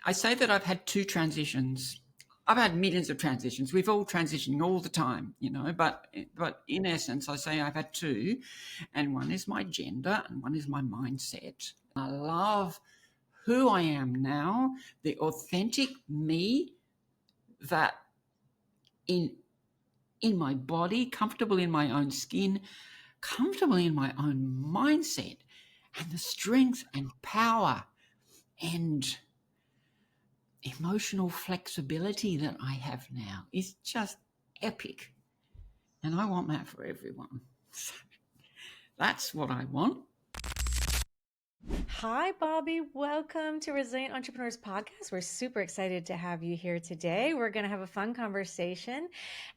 I say that I've had two transitions. I've had millions of transitions. We've all transitioning all the time, but in essence, I say I've had two, and one is my gender and one is my mindset. I love who I am now, the authentic me that in my body, comfortable in my own skin, comfortable in my own mindset, and the strength and power and emotional flexibility that I have now is just epic. And I want that for everyone. So that's what I want. Hi, Bobbi. Welcome to Resilient Entrepreneurs Podcast. We're super excited to have you here today. We're going to have a fun conversation,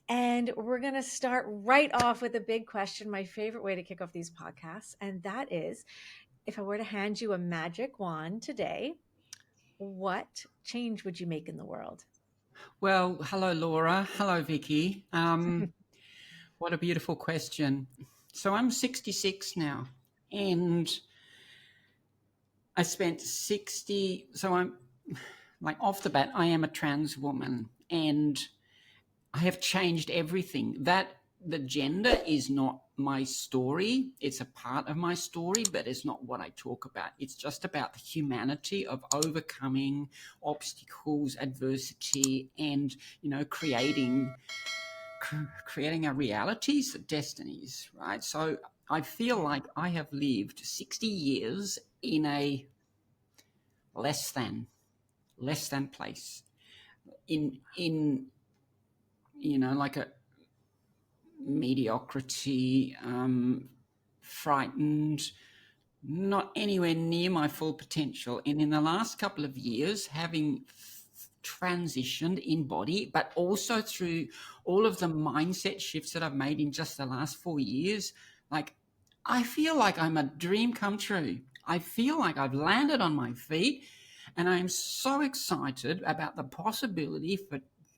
and we're going to start right off with a big question, my favorite way to kick off these podcasts. And that is, if I were to hand you a magic wand today, what change would you make in the world? Well, hello, Laura. Hello, Vicky. What a beautiful question. So I'm 66 now, and I spent 60. So I'm like off the bat, I am a trans woman, and I have changed everything. That the gender is not my story. It's a part of my story, but it's not what I talk about. It's just about the humanity of overcoming obstacles, adversity, and creating our realities, destinies, right? So I feel like I have lived 60 years in a less than place, in like a mediocrity, frightened, not anywhere near my full potential. And in the last couple of years, having transitioned in body, but also through all of the mindset shifts that I've made in just the last 4 years, like I feel like I'm a dream come true. I feel like I've landed on my feet, and I'm so excited about the possibility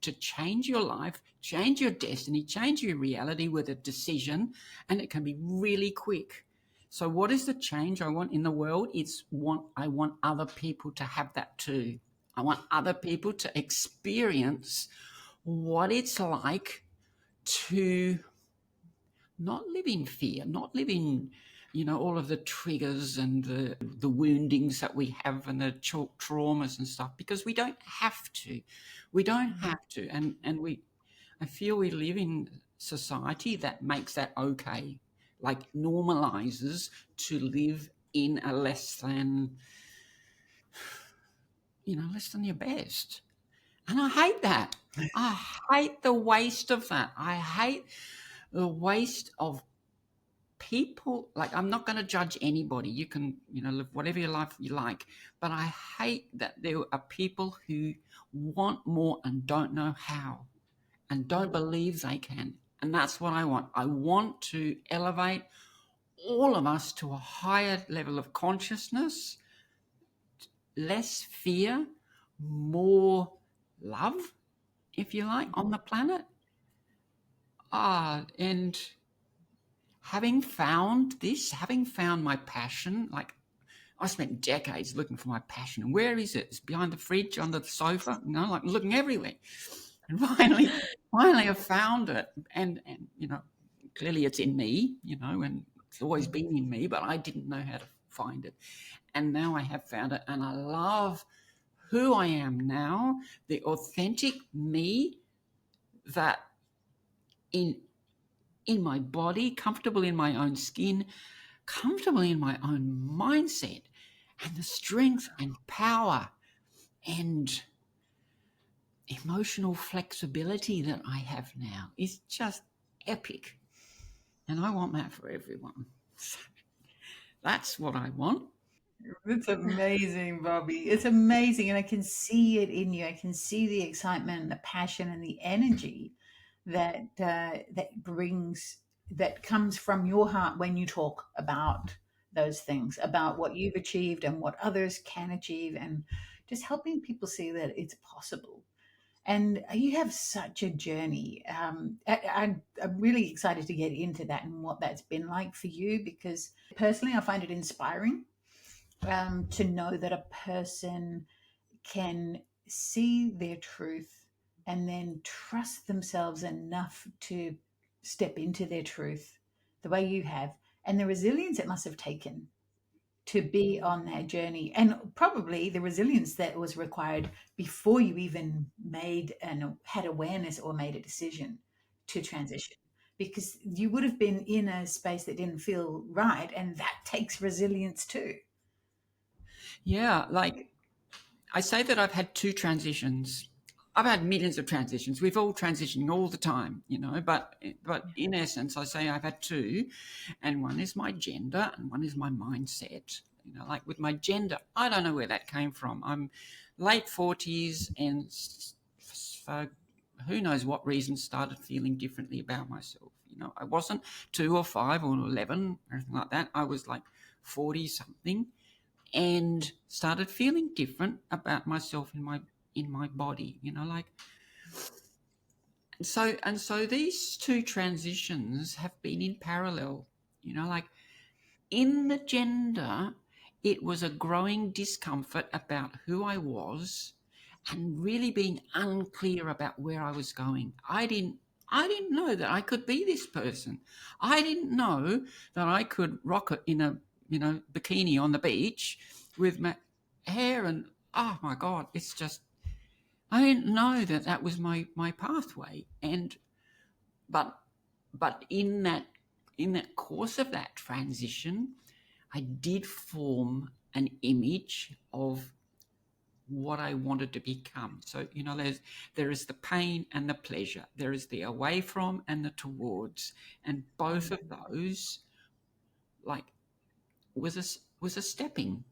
to change your life, change your destiny, change your reality with a decision, and it can be really quick. So what is the change I want in the world? I want other people to have that too. I want other people to experience what it's like to not live in fear, not live in, all of the triggers and the woundings that we have and the traumas and stuff, because we don't have to. We don't have to. And I feel we live in society that makes that okay, like normalizes to live in a less than your best. And I hate that. I hate the waste of that. I hate the waste of people. Like, I'm not going to judge anybody. You can, live whatever your life you like. But I hate that there are people who want more and don't know how and don't believe they can. And that's what I want. I want to elevate all of us to a higher level of consciousness, less fear, more love, if you like, on the planet. And having found my passion, like I spent decades looking for my passion. And where is it? It's behind the fridge, under the sofa, like looking everywhere. And finally I found it. And clearly it's in me, and it's always been in me, but I didn't know how to find it. And now I have found it, and I love who I am now, the authentic me that in my body, comfortable in my own skin, comfortable in my own mindset, and the strength and power and emotional flexibility that I have now is just epic. And I want that for everyone. So that's what I want. It's amazing, Bobbi. It's amazing. And I can see it in you. I can see the excitement, the passion, and the energy that that comes from your heart when you talk about those things, about what you've achieved and what others can achieve, and just helping people see that it's possible. And you have such a journey. I'm really excited to get into that and what that's been like for you, because personally, I find it inspiring to know that a person can see their truth and then trust themselves enough to step into their truth the way you have, and the resilience it must have taken to be on that journey, and probably the resilience that was required before you even made and had awareness or made a decision to transition, because you would have been in a space that didn't feel right, and that takes resilience too. Yeah, like I say that I've had 2 transitions. I've had millions of transitions. We've all transitioning all the time, but in essence, I say I've had 2, and one is my gender and one is my mindset. Like with my gender, I don't know where that came from. I'm late 40s, and for who knows what reason, started feeling differently about myself. I wasn't 2 or 5 or 11 or anything like that. I was like 40 something, and started feeling different about myself in my body, like. So these 2 transitions have been in parallel, like in the gender, it was a growing discomfort about who I was and really being unclear about where I was going. I didn't know that I could be this person. I didn't know that I could rock it in a bikini on the beach with my hair, and oh my God, it's just, I didn't know that that was my pathway. And but in that course of that transition, I did form an image of what I wanted to become. So, there is the pain and the pleasure. There is the away from and the towards. And both of those, like, was a stepping,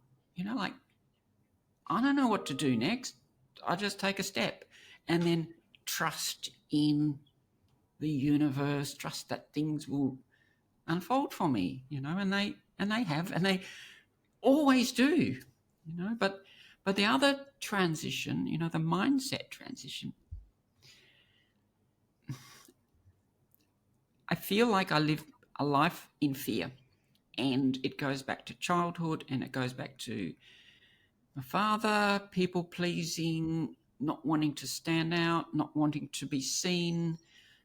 like, I don't know what to do next. I just take a step and then trust in the universe, trust that things will unfold for me, and they have, and they always do, but the other transition, the mindset transition, I feel like I live a life in fear, and it goes back to childhood, and it goes back to my father, people pleasing, not wanting to stand out, not wanting to be seen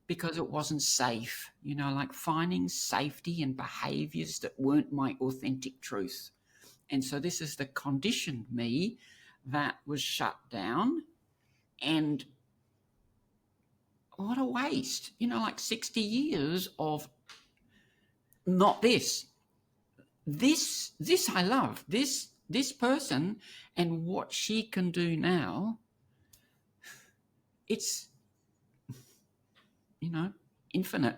because it wasn't safe, like finding safety in behaviors that weren't my authentic truth. And so this is the conditioned me that was shut down. And what a waste, like 60 years of not this. This I love, this person, and what she can do now. It's, infinite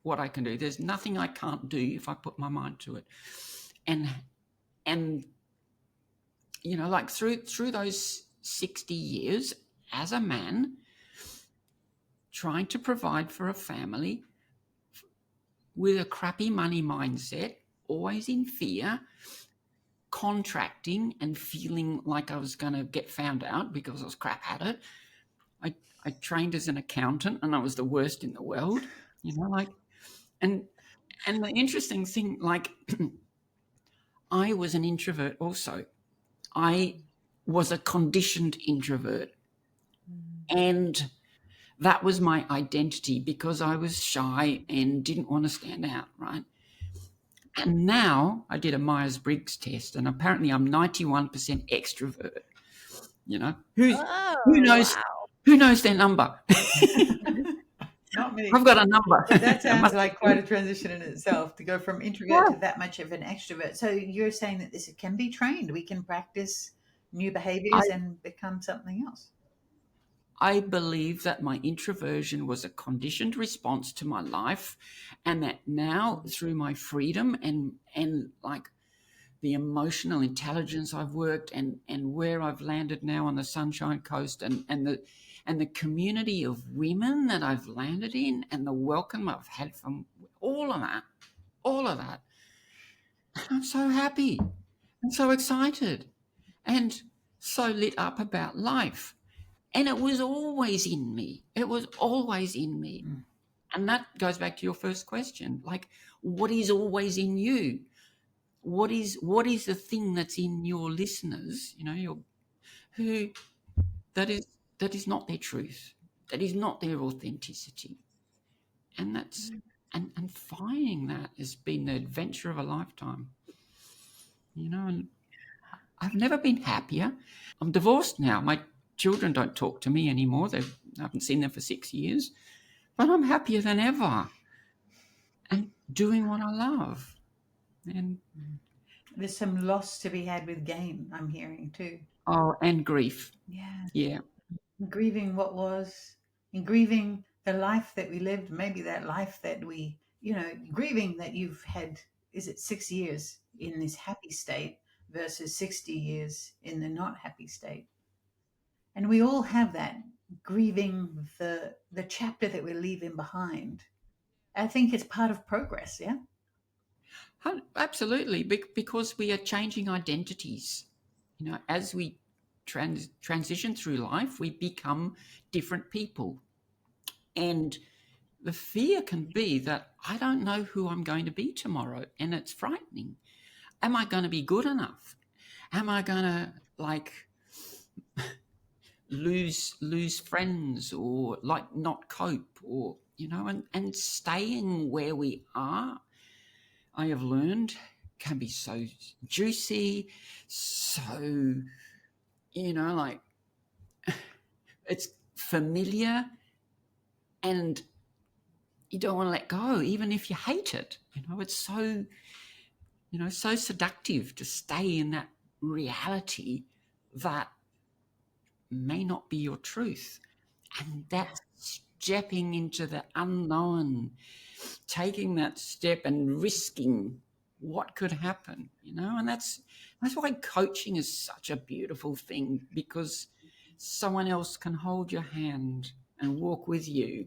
what I can do. There's nothing I can't do if I put my mind to it. And like through those 60 years as a man, trying to provide for a family with a crappy money mindset, always in fear, contracting and feeling like I was going to get found out because I was crap at it. I trained as an accountant, and I was the worst in the world, like, and the interesting thing, like, I was an introvert also. I was a conditioned introvert, and that was my identity because I was shy and didn't want to stand out, right? And now I did a Myers-Briggs test, and apparently I'm 91% extrovert. Who knows? Wow. Who knows their number? Not me. I've got a number. But that sounds like quite a transition in itself, to go from introvert to that much of an extrovert. So you're saying that this can be trained. We can practice new behaviors and become something else. I believe that my introversion was a conditioned response to my life, and that now through my freedom and like the emotional intelligence I've worked, and where I've landed now on the Sunshine Coast, and the community of women that I've landed in, and the welcome I've had from all of that, I'm so happy and so excited and so lit up about life. And it was always in me. It was always in me. And that goes back to your first question. Like, what is always in you? What is the thing that's in your listeners, who that is that is not their truth, that is not their authenticity, and that's and finding that has been the adventure of a lifetime, and I've never been happier. I'm divorced now. My children don't talk to me anymore. I haven't seen them for 6 years, but I'm happier than ever and doing what I love. And There's some loss to be had with gain, I'm hearing too. and grief. Yeah. Yeah. Grieving what was, and grieving the life that we lived, maybe that life that we, grieving that you've had, is it 6 years in this happy state versus 60 years in the not happy state? And we all have that, grieving the chapter that we're leaving behind. I think it's part of progress, yeah? Absolutely, because we are changing identities. As we transition through life, we become different people. And the fear can be that I don't know who I'm going to be tomorrow, and it's frightening. Am I going to be good enough? Am I going to lose friends, or not cope, or and staying where we are, I have learned, can be so juicy, so like it's familiar, and you don't want to let go even if you hate it. It's so seductive to stay in that reality that may not be your truth. And that's stepping into the unknown, taking that step and risking what could happen, and that's why coaching is such a beautiful thing, because someone else can hold your hand and walk with you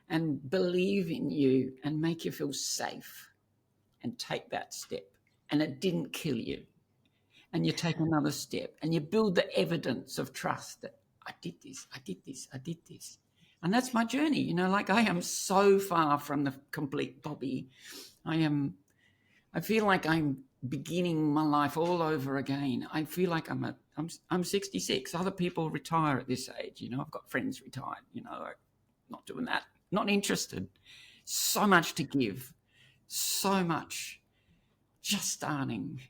and believe in you and make you feel safe and take that step, and it didn't kill you, and you take another step and you build the evidence of trust that I did this, I did this, I did this. And that's my journey. I am so far from the complete Bobbi. I feel like I'm beginning my life all over again. I feel like I'm 66. Other people retire at this age. I've got friends retired, like, not doing that, not interested. So much to give, so much just starting,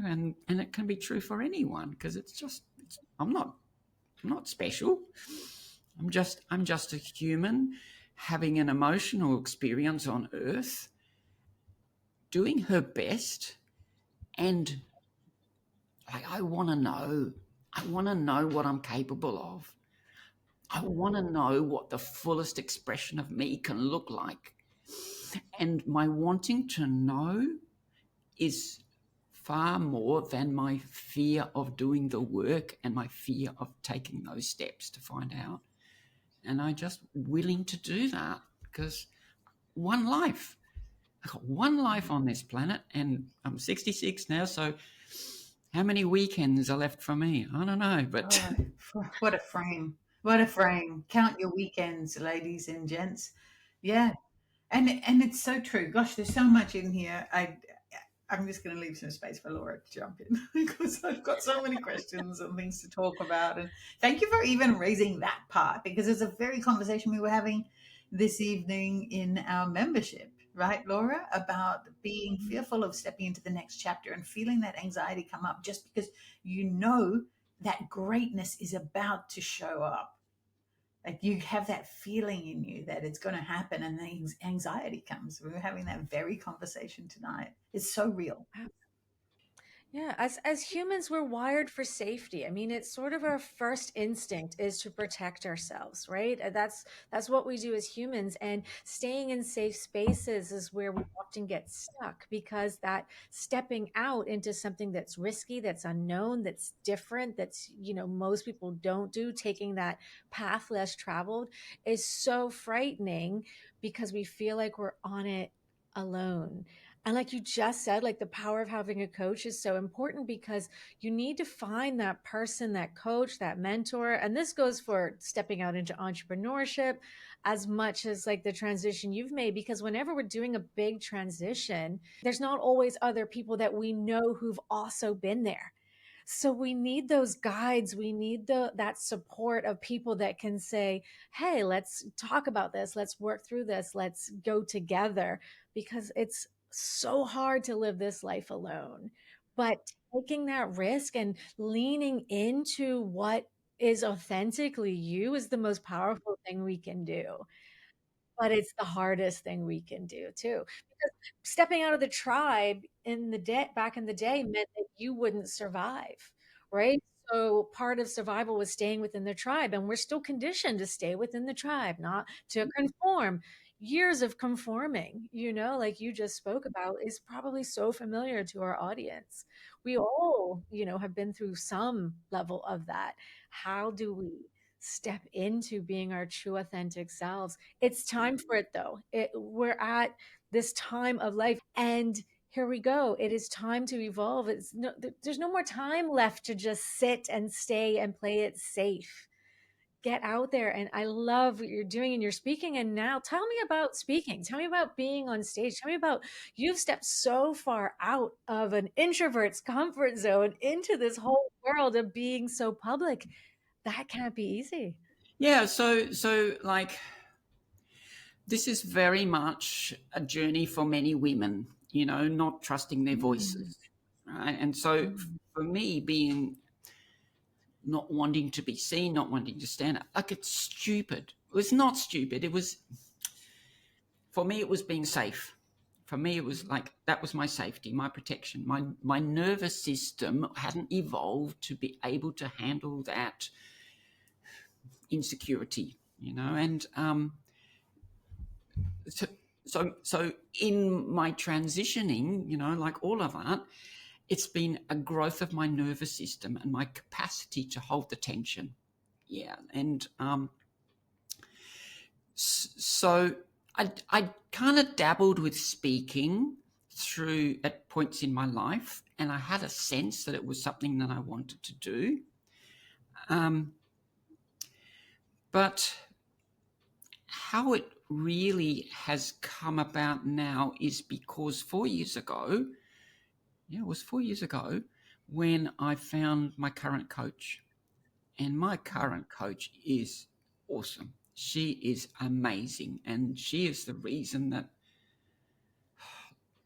and it can be true for anyone, because I'm not special. I'm just a human having an emotional experience on earth, doing her best, and I want to know. I want to know what I'm capable of. I want to know what the fullest expression of me can look like. And my wanting to know is far more than my fear of doing the work and my fear of taking those steps to find out. And I'm just willing to do that, because one life. I've got one life on this planet, and I'm 66 now, so how many weekends are left for me? I don't know, but Oh, what a frame. What a frame. Count your weekends, ladies and gents. Yeah. And it's so true. Gosh, there's so much in here. I'm just going to leave some space for Laura to jump in because I've got so many questions and things to talk about. And thank you for even raising that part, because it's a very conversation we were having this evening in our membership, right, Laura, about being fearful of stepping into the next chapter and feeling that anxiety come up just because that greatness is about to show up. Like you have that feeling in you that it's going to happen, and the anxiety comes. We were having that very conversation tonight. It's so real. Yeah, as humans, we're wired for safety. I mean, it's sort of our first instinct is to protect ourselves, right? That's what we do as humans. And staying in safe spaces is where we often get stuck, because that stepping out into something that's risky, that's unknown, that's different, that's, most people don't do, taking that path less traveled is so frightening, because we feel like we're on it alone. And like you just said, like the power of having a coach is so important, because you need to find that person, that coach, that mentor. And this goes for stepping out into entrepreneurship as much as like the transition you've made, because whenever we're doing a big transition, there's not always other people that we know who've also been there. So we need those guides. We need that support of people that can say, "Hey, let's talk about this. Let's work through this. Let's go together," because it's so hard to live this life alone. But taking that risk and leaning into what is authentically you is the most powerful thing we can do. But it's the hardest thing we can do too, because stepping out of the tribe in the day back in the day meant that you wouldn't survive, right? So part of survival was staying within the tribe, and we're still conditioned to stay within the tribe, not to conform. Years of conforming, like you just spoke about, is probably so familiar to our audience. We all, have been through some level of that. How do we step into being our true authentic selves? It's time for it though. We're at this time of life, and here we go. It is time to evolve. There's no more time left to just sit and stay and play it safe. Get out there. And I love what you're doing and you're speaking. And now tell me about speaking. Tell me about being on stage. Tell me about, you've stepped so far out of an introvert's comfort zone into this whole world of being so public. That can't be easy. Yeah, so like this is very much a journey for many women, not trusting their Mm, voices, right? And so mm, for me, being not wanting to be seen, not wanting to stand up, like it's stupid. It was not stupid. It was, for me, it was being safe. For me, it was like that was my safety, my protection. My nervous system hadn't evolved to be able to handle that insecurity, and so so in my transitioning, like all of that, it's been a growth of my nervous system and my capacity to hold the tension. Yeah, and so I kind of dabbled with speaking through at points in my life, and I had a sense that it was something that I wanted to do. Um, but how it really has come about now is because 4 years ago, it was 4 years ago when I found my current coach. And my current coach is awesome. She is amazing. And she is the reason that,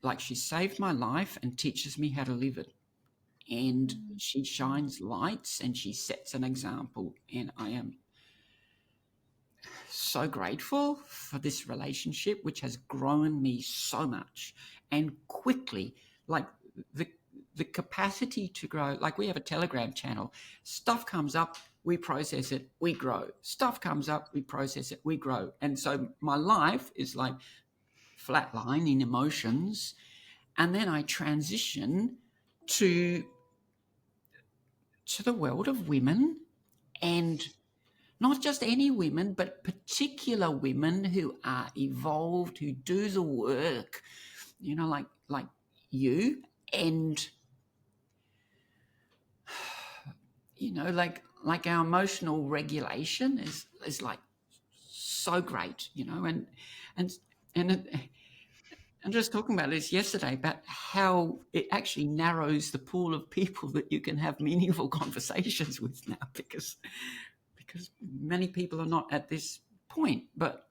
like, she saved my life and teaches me how to live it. And mm, she mm, shines lights and she sets an example. And I am so grateful for this relationship, which has grown me so much and quickly. Like the the capacity to grow. Like we have a Telegram channel. Stuff comes up, we process it, we grow. Stuff comes up, we process it, we grow. And so my life is like flatline in emotions, and then I transition to the world of women, and not just any women, but particular women who are evolved, who do the work, like you, and like our emotional regulation is like so great, and and it, and just talking about this yesterday about how it actually narrows the pool of people that you can have meaningful conversations with now, because many people are not at this point. But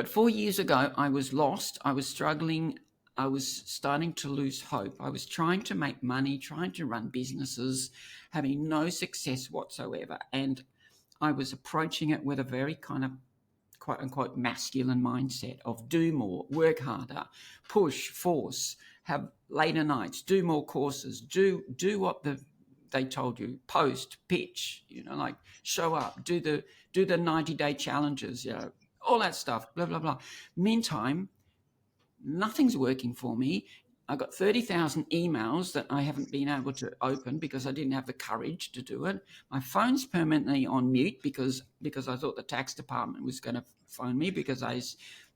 4 years ago, I was lost. I was struggling. I was starting to lose hope. I was trying to make money, trying to run businesses, having no success whatsoever. And I was approaching it with a very kind of quote unquote masculine mindset of do more, work harder, push, force, have later nights, do more courses, do what they told you, post, pitch, like show up, do the 90-day challenges, all that stuff, blah blah blah. Meantime, nothing's working for me. I got 30,000 emails that I haven't been able to open because I didn't have the courage to do it. My phone's permanently on mute because I thought the tax department was going to phone me because I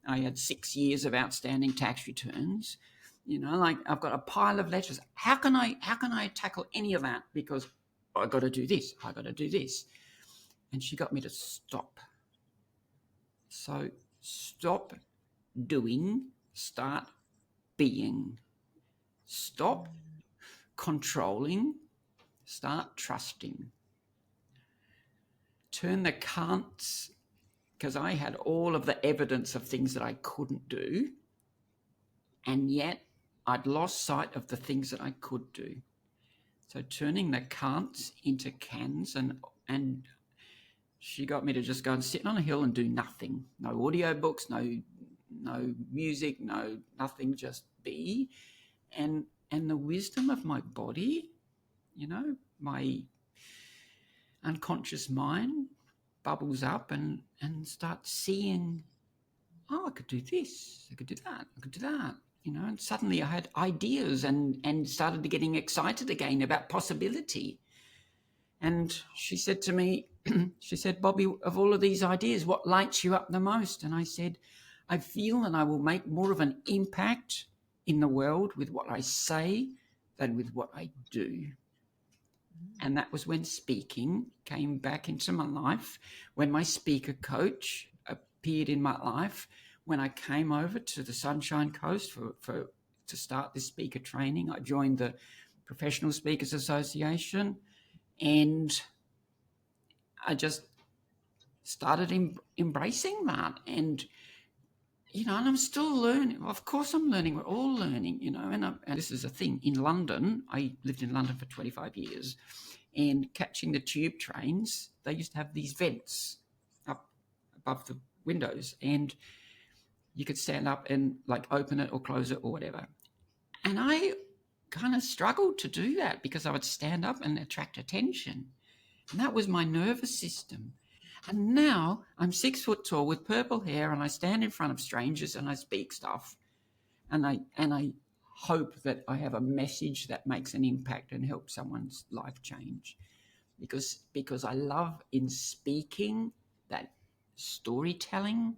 had 6 years of outstanding tax returns. Like I've got a pile of letters. How can I tackle any of that? Because I got to do this. I got to do this. And she got me to stop. So stop doing, start being. Stop controlling, start trusting, turn the can'ts, because I had all of the evidence of things that I couldn't do, and yet I'd lost sight of the things that I could do. So turning the can'ts into cans, and she got me to just go and sit on a hill and do nothing. No audio books, no music, nothing, just be. And the wisdom of my body, my unconscious mind bubbles up and starts seeing, oh, I could do this, I could do that, I could do that, and suddenly I had ideas and started getting excited again about possibility. And she said to me, she said, Bobbi, of all of these ideas, what lights you up the most? And I said, I feel that I will make more of an impact in the world with what I say than with what I do. And that was when speaking came back into my life, when my speaker coach appeared in my life, when I came over to the Sunshine Coast to start this speaker training. I joined the Professional Speakers Association, and I just started embracing that. And and I'm still learning. Of course I'm learning. We're all learning, and this is a thing. In London, I lived in London for 25 years, and catching the tube trains, they used to have these vents up above the windows, and you could stand up and like open it or close it or whatever. And I kind of struggled to do that because I would stand up and attract attention. And that was my nervous system. And now I'm 6 foot tall with purple hair, and I stand in front of strangers and I speak stuff. And I hope that I have a message that makes an impact and helps someone's life change. Because I love in speaking that storytelling,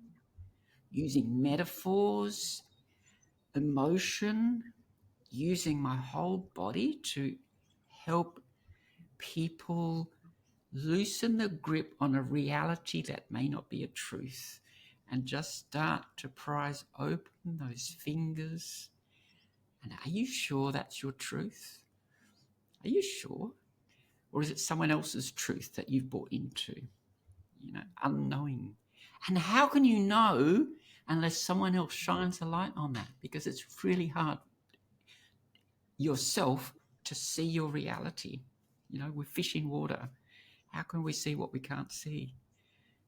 using metaphors, emotion, using my whole body to help people loosen the grip on a reality that may not be a truth, and just start to prise open those fingers. And are you sure that's your truth? Are you sure? Or is it someone else's truth that you've bought into, unknowing? And how can you know unless someone else shines a light on that? Because it's really hard yourself to see your reality. We're fish in water. How can we see what we can't see?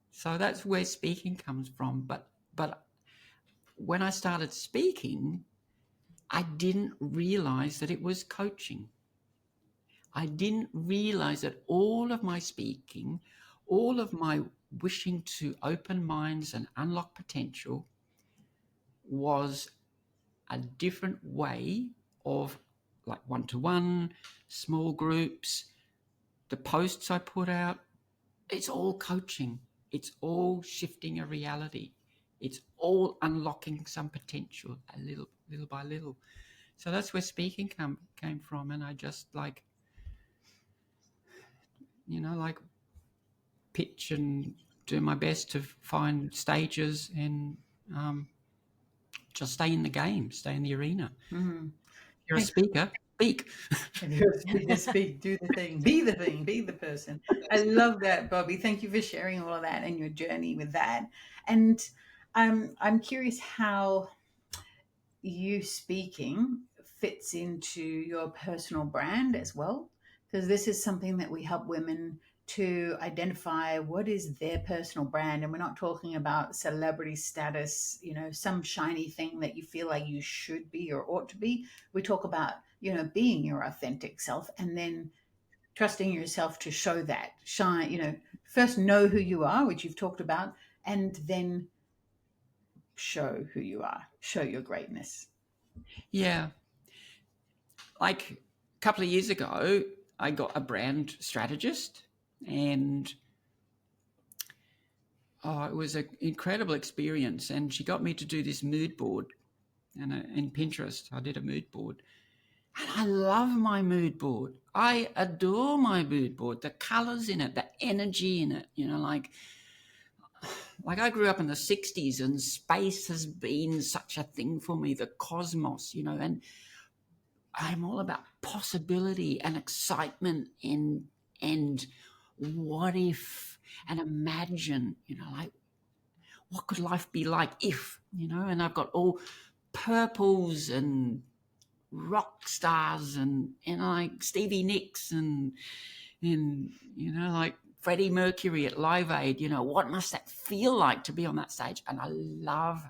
So that's where speaking comes from. But when I started speaking, I didn't realize that it was coaching. I didn't realize that all of my speaking, all of my wishing to open minds and unlock potential was a different way of, like, one-to-one, small groups, the posts I put out. It's all coaching. It's all shifting a reality. It's all unlocking some potential, a little by little. So that's where speaking came from. And I just pitch and do my best to find stages and just stay in the game, stay in the arena. Mm-hmm. You're a speaker, speak. And you're a speaker, speak, do the thing, be the person. I love that, Bobbi. Thank you for sharing all of that and your journey with that. And I'm curious how you speaking fits into your personal brand as well, because this is something that we help women to identify what is their personal brand. And we're not talking about celebrity status, some shiny thing that you feel like you should be or ought to be. We talk about, being your authentic self, and then trusting yourself to show that shine, first know who you are, which you've talked about, and then show who you are, show your greatness. Yeah. Like a couple of years ago, I got a brand strategist, and it was an incredible experience. And she got me to do this mood board, and in Pinterest, I did a mood board. And I love my mood board. I adore my mood board. The colors in it, the energy in it, like I grew up in the 60s, and space has been such a thing for me, the cosmos, and I'm all about possibility and excitement and what if and imagine, like what could life be like if, and I've got all purples and rock stars and like Stevie Nicks and like Freddie Mercury at Live Aid. What must that feel like to be on that stage? And I love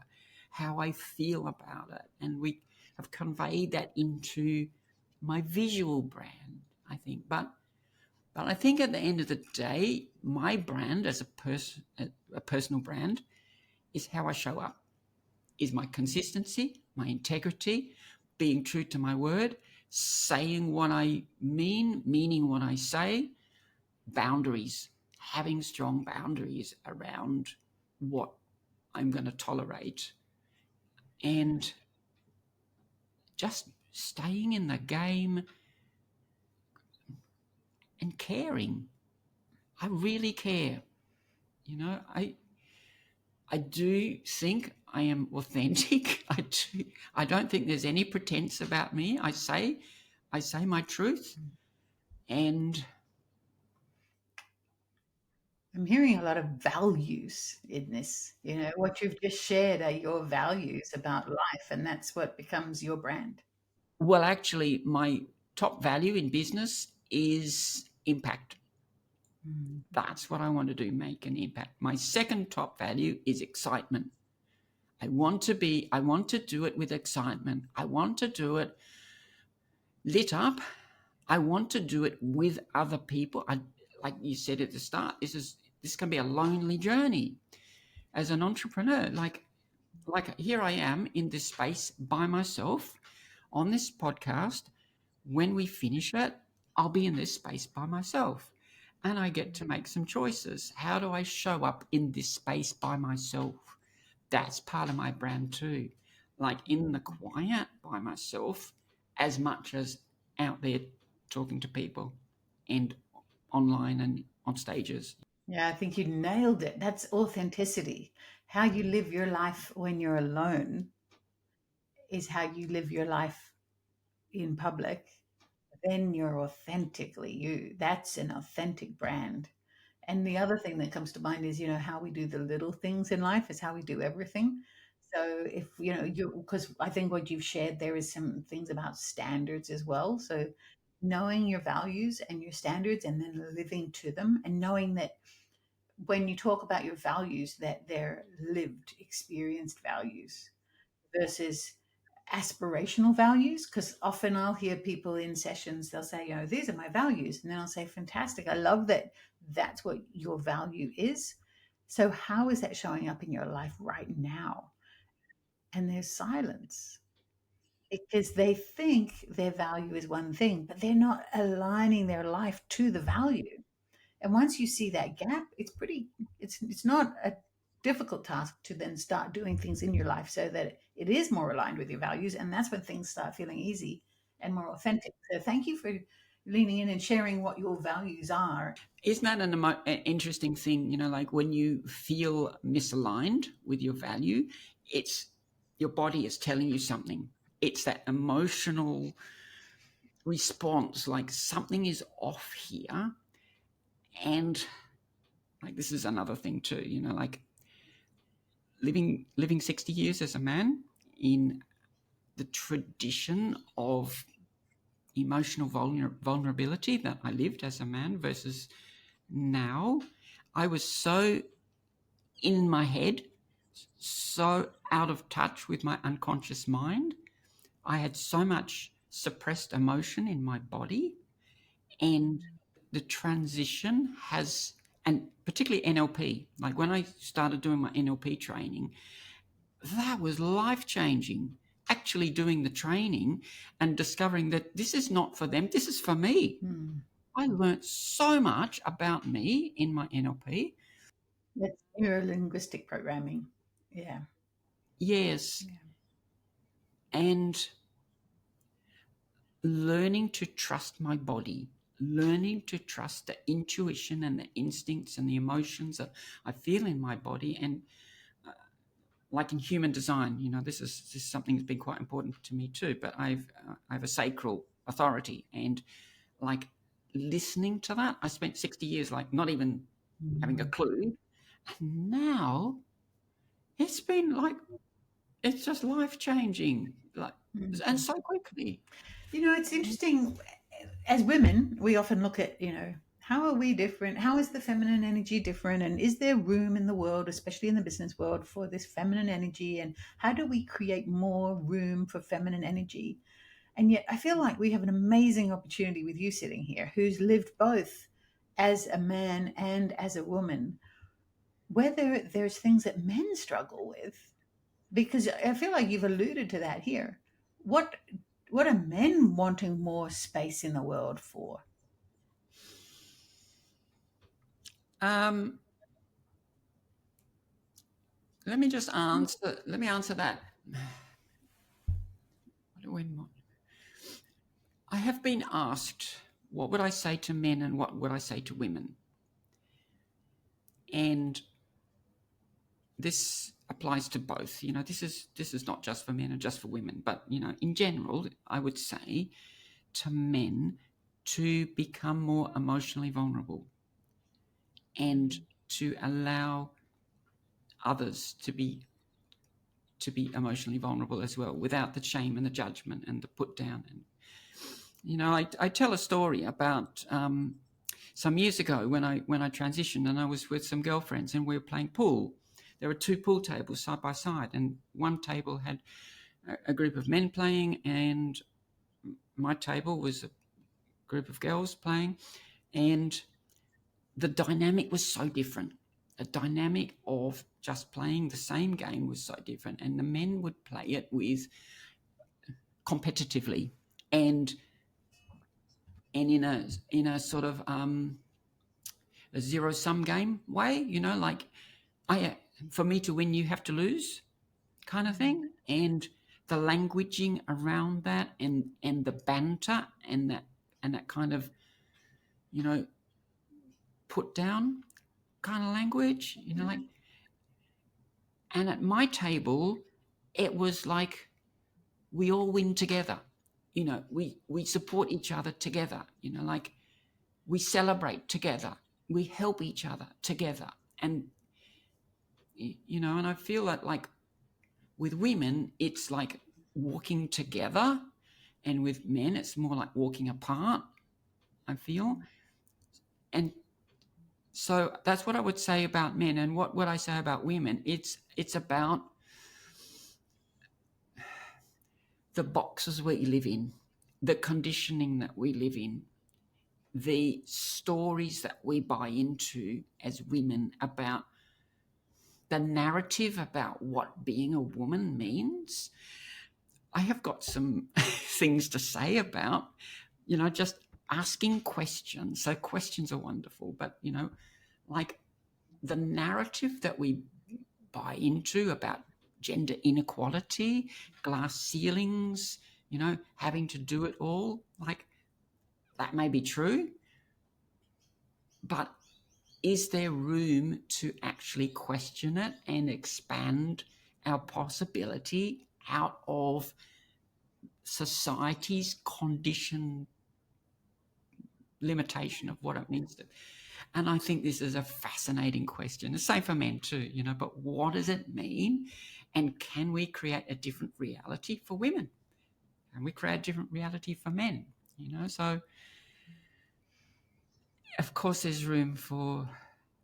how I feel about it, and we have conveyed that into my visual brand, I think. But I think at the end of the day, my brand as a personal brand, is how I show up, is my consistency, my integrity, being true to my word, saying what I mean, meaning what I say, boundaries, having strong boundaries around what I'm going to tolerate, and just staying in the game and caring. I really care. I do think I am authentic. I don't think there's any pretense about me. I say my truth, and I'm hearing a lot of values in this. What you've just shared are your values about life, and that's what becomes your brand. well, actually, my top value in business is impact. Mm. That's what I want to do, make an impact. My second top value is excitement. I want to do it with excitement. I want to do it lit up. I want to do it with other people. Like you said at the start, this can be a lonely journey as an entrepreneur. Like here I am in this space by myself on this podcast. When we finish it, I'll be in this space by myself, and I get to make some choices. How do I show up in this space by myself? That's part of my brand too. Like in the quiet by myself, as much as out there talking to people and online and on stages. Yeah, I think you nailed it. That's authenticity. How you live your life when you're alone is how you live your life in public. Then you're authentically you. That's an authentic brand. And the other thing that comes to mind is, how we do the little things in life is how we do everything. So if, because I think what you've shared there is some things about standards as well. So knowing your values and your standards and then living to them, and knowing that when you talk about your values, that they're lived, experienced values versus aspirational values. Because often I'll hear people in sessions, they'll say, these are my values. And then I'll say, fantastic. I love that that's what your value is. So, how is that showing up in your life right now? And there's silence because they think their value is one thing, but they're not aligning their life to the value. And once you see that gap, it's not a difficult task to then start doing things in your life so that it is more aligned with your values. And that's when things start feeling easy and more authentic. So thank you for leaning in and sharing what your values are. Isn't that an interesting thing? Like when you feel misaligned with your value, it's your body is telling you something. It's that emotional response, like something is off here. And like this is another thing too, like living 60 years as a man in the tradition of emotional vulnerability that I lived as a man versus now. I was so in my head, so out of touch with my unconscious mind. I had so much suppressed emotion in my body, and the transition has, and particularly NLP, like when I started doing my NLP training, that was life changing. Actually doing the training and discovering that this is not for them, this is for me. I learned so much about me in my NLP. That's neuro-linguistic programming. Yeah. Yes. Yeah. And learning to trust my body, learning to trust the intuition and the instincts and the emotions that I feel in my body. And like in human design, this is something that's been quite important to me too. But I have a sacral authority, and like listening to that, I spent 60 years like not even having a clue, and now it's been like it's just life changing, like, and so quickly. It's interesting. As women, we often look at, how are we different? How is the feminine energy different? And is there room in the world, especially in the business world, for this feminine energy? And how do we create more room for feminine energy? And yet, I feel like we have an amazing opportunity with you sitting here, who's lived both as a man and as a woman, whether there's things that men struggle with, because I feel like you've alluded to that here. What what are men wanting more space in the world for? Um, let me just answer. Let me answer that. When I have been asked, what would I say to men and what would I say to women? And this applies to both. This is not just for men and just for women, but in general, I would say to men to become more emotionally vulnerable and to allow others to be emotionally vulnerable as well, without the shame and the judgment and the put down. And I tell a story about some years ago when I transitioned, and I was with some girlfriends and we were playing pool. There were two pool tables side by side, and one table had a group of men playing, and my table was a group of girls playing, and the dynamic was so different. The dynamic of just playing the same game was so different, and the men would play it with competitively and in a sort of a zero sum game way, like for me to win you have to lose kind of thing. And the languaging around that, and the banter, and that kind of put down kind of language, like. And at my table, it was like we all win together. We support each other together. Like we celebrate together. We help each other together. And and I feel that like with women, it's like walking together, and with men, it's more like walking apart, I feel. And so that's what I would say about men. And what would I say about women? It's about the boxes we live in, the conditioning that we live in, the stories that we buy into as women about the narrative about what being a woman means. I have got some things to say about, just asking questions. So questions are wonderful, but, like the narrative that we buy into about gender inequality, glass ceilings, having to do it all, like that may be true, but is there room to actually question it and expand our possibility out of society's conditioned limitation of what it means to? And I think this is a fascinating question. The same for men too, but what does it mean? And can we create a different reality for women? Can we create a different reality for men? So of course there's room for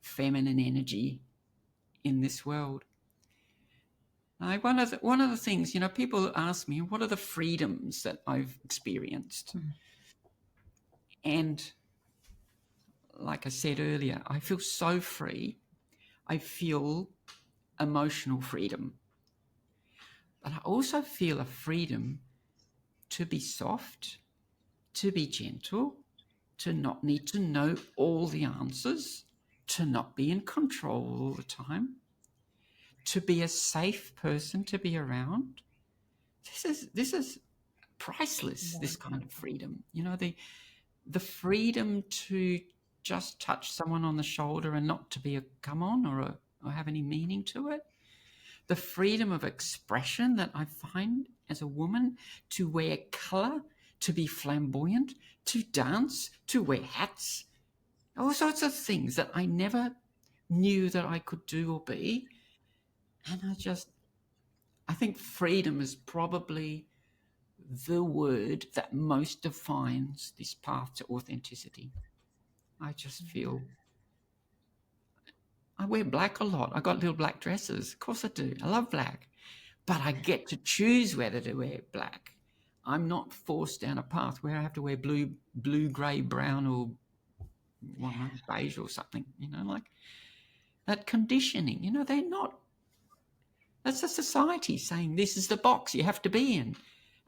feminine energy in this world. Like one of the things, people ask me, what are the freedoms that I've experienced? And like I said earlier, I feel so free. I feel emotional freedom. But I also feel a freedom to be soft, to be gentle, to not need to know all the answers, to not be in control all the time, to be a safe person to be around. This is priceless, this kind of freedom. The freedom to just touch someone on the shoulder and not to be a come on or have any meaning to it. the freedom of expression that I find as a woman, to wear colour, to be flamboyant, to dance, to wear hats, all sorts of things that I never knew that I could do or be. And I think freedom is probably the word that most defines this path to authenticity. I just feel I wear black a lot. I got little black dresses. Of course I do. I love black. But I get to choose whether to wear black. I'm not forced down a path where I have to wear blue, grey, brown, or beige or something, like that conditioning. They're not. That's a society saying this is the box you have to be in.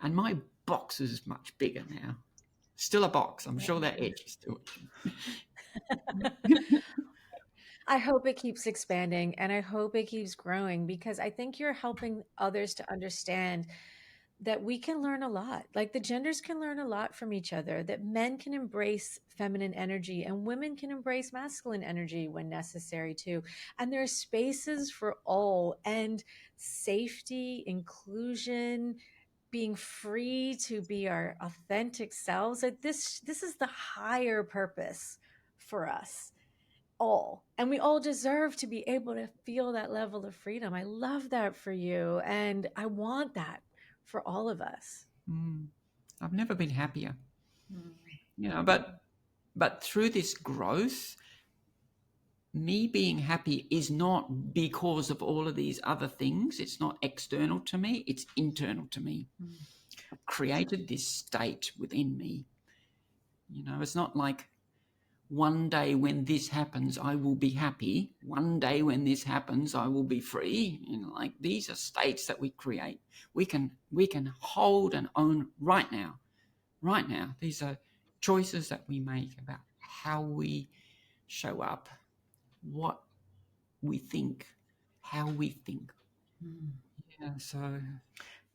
And my box is much bigger now. Still a box. I'm sure that edge is still. I hope it keeps expanding and I hope it keeps growing, because I think you're helping others to understand that we can learn a lot. Like the genders can learn a lot from each other, that men can embrace feminine energy and women can embrace masculine energy when necessary too. And there are spaces for all, and safety, inclusion, being free to be our authentic selves. Like this is the higher purpose for us all, and we all deserve to be able to feel that level of freedom. I love that for you, and I want that for all of us. I've never been happier, Mm. but through this growth, me being happy is not because of all of these other things. It's not external to me, it's internal to me. I've created this state within me. It's not like one day when this happens, I will be happy. One day when this happens, I will be free. Like these are states that we create. We can hold and own right now. Right now. These are choices that we make about how we show up, what we think, how we think. Yeah, so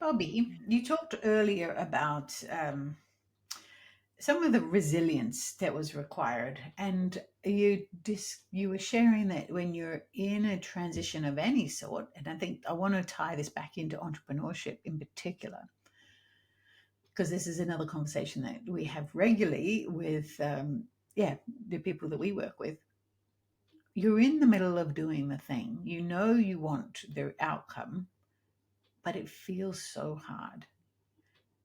Bobby, you talked earlier about some of the resilience that was required, and you were sharing that when you're in a transition of any sort, and I think I want to tie this back into entrepreneurship in particular, because this is another conversation that we have regularly with the people that we work with. You're in the middle of doing the thing, you want the outcome, but it feels so hard.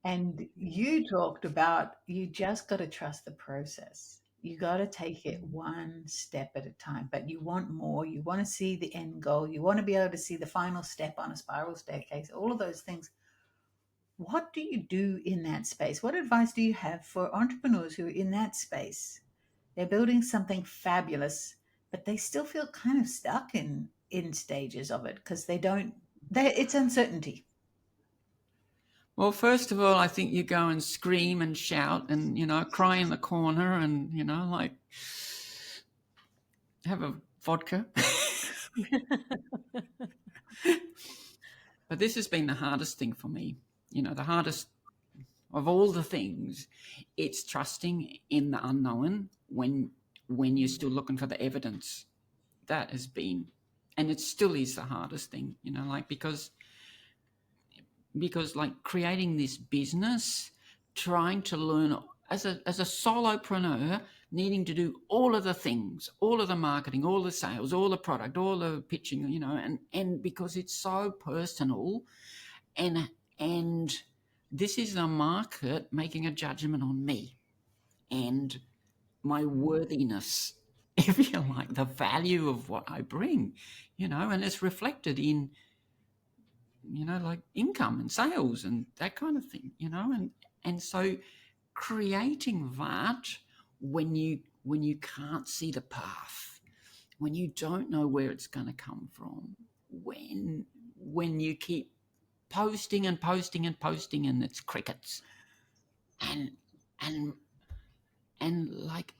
And you talked about you just got to trust the process. You got to take it one step at a time, but you want more. You want to see the end goal. You want to be able to see the final step on a spiral staircase, all of those things. What do you do in that space? What advice do you have for entrepreneurs who are in that space? They're building something fabulous, but they still feel kind of stuck in stages of it because it's uncertainty. well, first of all, I think you go and scream and shout and cry in the corner and like have a vodka. But this has been the hardest thing for me. The hardest of all the things. It's trusting in the unknown when you're still looking for the evidence. That has been, and it still is the hardest thing. Like because like creating this business, trying to learn as a solopreneur, needing to do all of the things, all of the marketing, all the sales, all the product, all the pitching, and because it's so personal, and this is the market making a judgment on me and my worthiness, if you like, the value of what I bring, and it's reflected in like income and sales and that kind of thing, and so creating that when you can't see the path, when you don't know where it's going to come from, when you keep posting and posting and posting and it's crickets, and and like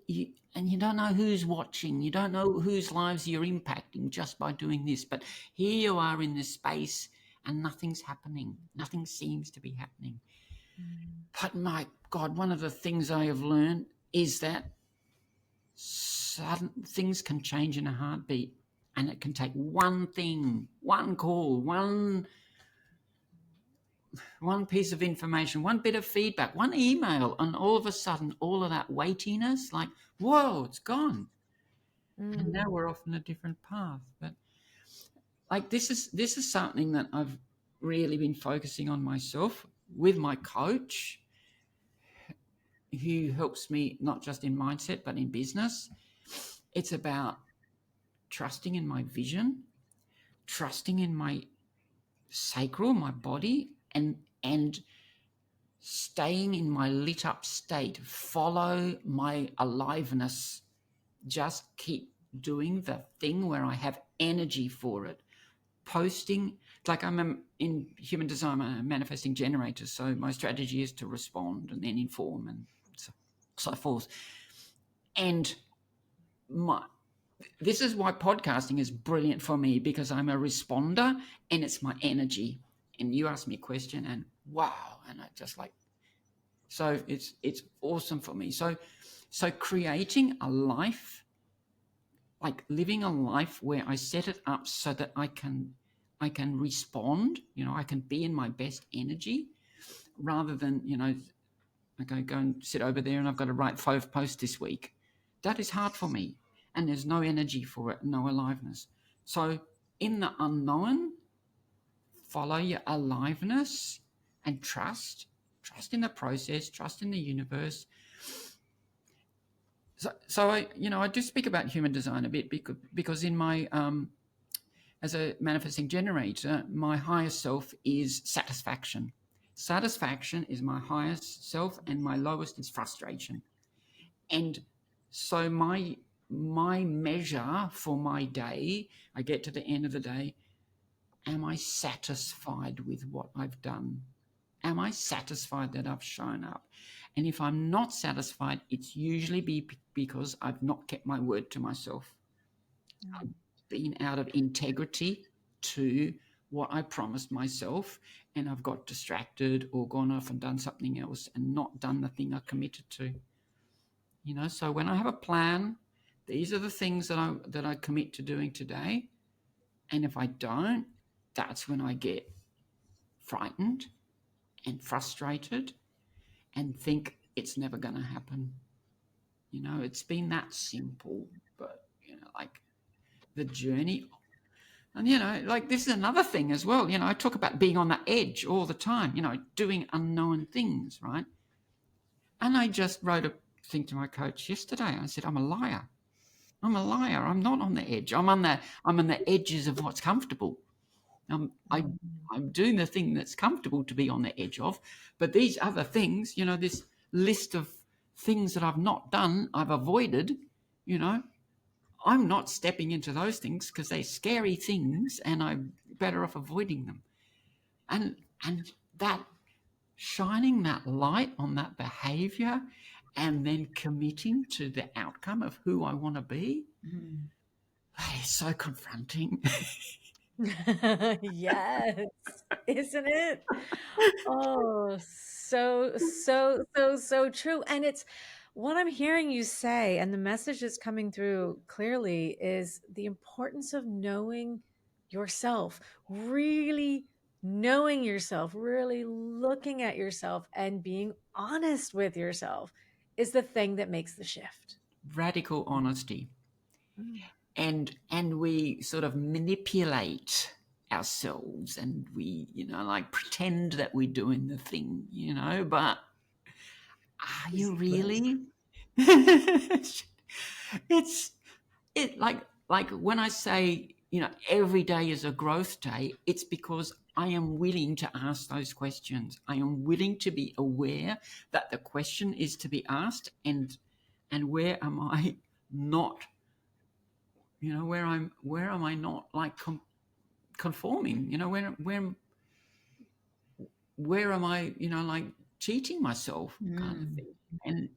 you don't know who's watching, you don't know whose lives you're impacting just by doing this, but here you are in this space and nothing's happening, nothing seems to be happening. But my God, one of the things I have learned is that sudden things can change in a heartbeat, And it can take one thing, one call, one piece of information, one bit of feedback, one email, and all of a sudden, all of that weightiness, like, whoa, it's gone. And now Mm. we're off on a different path. But like this is something that I've really been focusing on myself with my coach, who helps me not just in mindset but in business. It's about trusting in my vision, trusting in my sacral, my body, and staying in my lit up state. Follow my aliveness. Just keep doing the thing where I have energy for it. Posting, like in human design, I'm a manifesting generator. So my strategy is to respond and then inform and so forth. And my, this is why podcasting is brilliant for me, because I'm a responder and it's my energy. And you ask me a question and wow, and I just like, so it's awesome for me. So creating a life, like living a life where I set it up so that I can respond, I can be in my best energy, rather than, okay, go and sit over there and I've got to write 5 posts this week. That is hard for me. And there's no energy for it, no aliveness. So in the unknown, follow your aliveness and trust. Trust in the process, trust in the universe. So I do speak about human design a bit, because in my as a manifesting generator, my higher self is satisfaction. Satisfaction is my highest self, and my lowest is frustration. And so my measure for my day, I get to the end of the day, am I satisfied with what I've done? Am I satisfied that I've shown up? And if I'm not satisfied, it's usually because I've not kept my word to myself. I've been out of integrity to what I promised myself, and I've got distracted or gone off and done something else and not done the thing I committed to. So when I have a plan, these are the things that I commit to doing today. And if I don't, that's when I get frightened and frustrated and think it's never going to happen. It's been that simple. But like the journey. And like this is another thing as well. I talk about being on the edge all the time, doing unknown things, right? And I just wrote a thing to my coach yesterday. I said, I'm a liar. I'm a liar. I'm not on the edge. I'm on the edges of what's comfortable. I I'm doing the thing that's comfortable to be on the edge of, but these other things, this list of things that I've not done, I've avoided, you know, I'm not stepping into those things because they're scary things, and I'm better off avoiding them. And and that shining that light on that behavior, and then committing to the outcome of who I want to be, Mm. is so confronting. Yes, isn't it? Oh, so, so, so, so true. And it's what I'm hearing you say, and the message that's coming through clearly is the importance of knowing yourself, really knowing yourself, really looking at yourself and being honest with yourself is the thing that makes the shift. Radical honesty. Mm. And we sort of manipulate ourselves, and we like pretend that we're doing the thing, but are Is you it work? really? it's it like when I say every day is a growth day, it's because I am willing to ask those questions. I am willing to be aware that the question is to be asked, and where am I not, where am I not like conforming, where am I, like cheating myself, kind of Mm. thing. And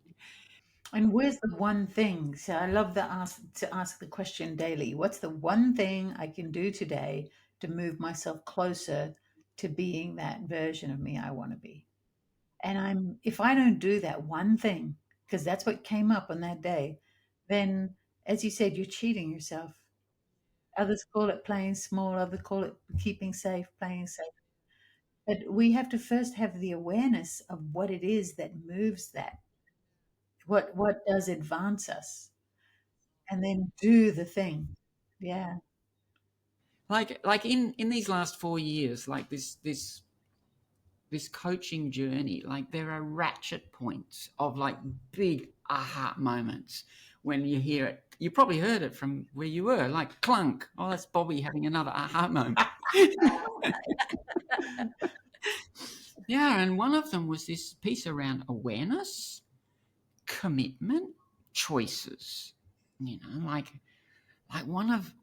And where's the one thing? So I love to ask the question daily. What's the one thing I can do today to move myself closer to being that version of me I want to be? And if I don't do that one thing, because that's what came up on that day, then as you said, you're cheating yourself. Others call it playing small, others call it keeping safe, playing safe. But we have to first have the awareness of what it is that moves that, what does advance us, and then do the thing. Yeah. Like in these last 4 years, like this coaching journey, like there are ratchet points of like big aha moments when you hear it. You probably heard it from where you were, like clunk. Oh, that's Bobbi having another aha moment. Yeah, and one of them was this piece around awareness, commitment, choices. You know, like one of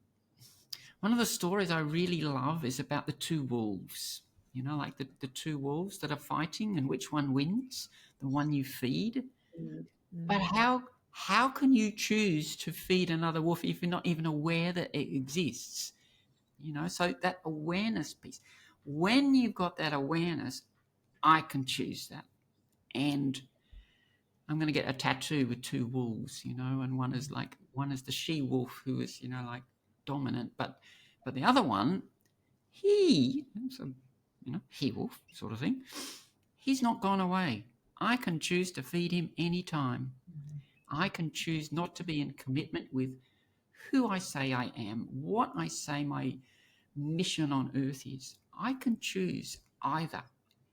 the stories I really love is about the two wolves. You know, like the two wolves that are fighting and which one wins, the one you feed. But Mm. how can you choose to feed another wolf if you're not even aware that it exists? You know, so that awareness piece. When you've got that awareness, I can choose that. And I'm going to get a tattoo with two wolves, you know, and one is the she wolf who is, you know, like dominant, but the other one, he, so, you know, he wolf sort of thing, he's not gone away. I can choose to feed him anytime. I can choose not to be in commitment with who I say I am, what I say my mission on earth is. I can choose either.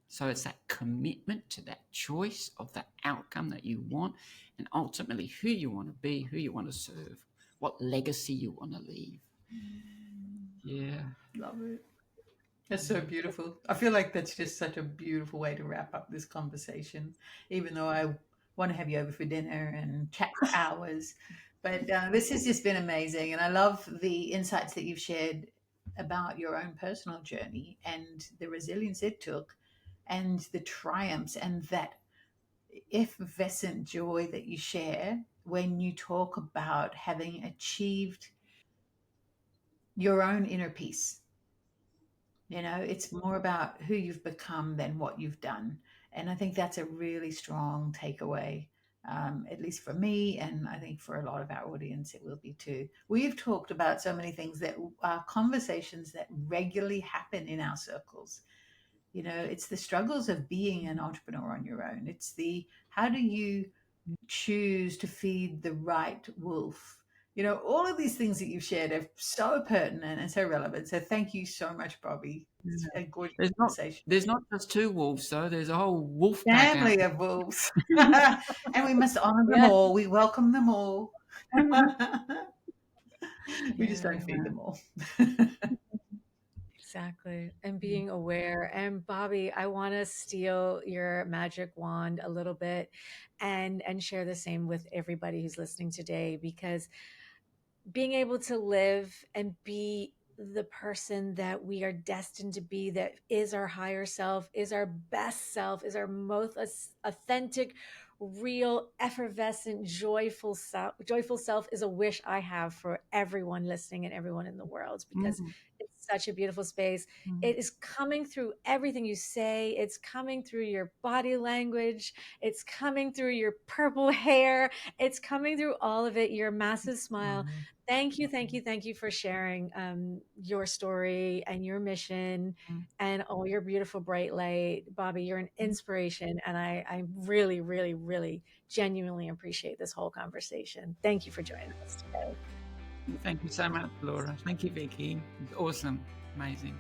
So it's that commitment to that choice of that outcome that you want, and ultimately who you want to be, who you want to serve, what legacy you want to leave. Yeah. Love it. That's so beautiful. I feel like that's just such a beautiful way to wrap up this conversation, even though I want to have you over for dinner and chat for hours. But this has just been amazing. And I love the insights that you've shared about your own personal journey and the resilience it took and the triumphs and that effervescent joy that you share when you talk about having achieved your own inner peace. You know, it's more about who you've become than what you've done. And I think that's a really strong takeaway, at least for me. And I think for a lot of our audience, it will be too. We've talked about so many things that are conversations that regularly happen in our circles. You know, it's the struggles of being an entrepreneur on your own. It's the how do you choose to feed the right wolf? You know, all of these things that you've shared are so pertinent and so relevant. So thank you so much, Bobbi. It's a gorgeous There's not conversation. there's not just two wolves though. There's a whole wolf pack out Family of wolves. And we must honor them Yeah. all. We welcome them all. We just don't Yeah. feed them all. Exactly. And being aware. And Bobbi, I want to steal your magic wand a little bit and share the same with everybody who's listening today, because being able to live and be the person that we are destined to be, that is our higher self, is our best self, is our most authentic, real, effervescent, joyful self, is a wish I have for everyone listening and everyone in the world, because Mm, it's such a beautiful space. It is coming through everything you say. It's coming through your body language. It's coming through your purple hair. It's coming through all of it. Your massive smile. Thank you, thank you, thank you for sharing your story and your mission mm. and all your beautiful bright light. Bobbi, you're an inspiration. And I really, really, really genuinely appreciate this whole conversation. Thank you for joining us today. Thank you so much, Laura. Thank you, Vicky. It's awesome. Amazing.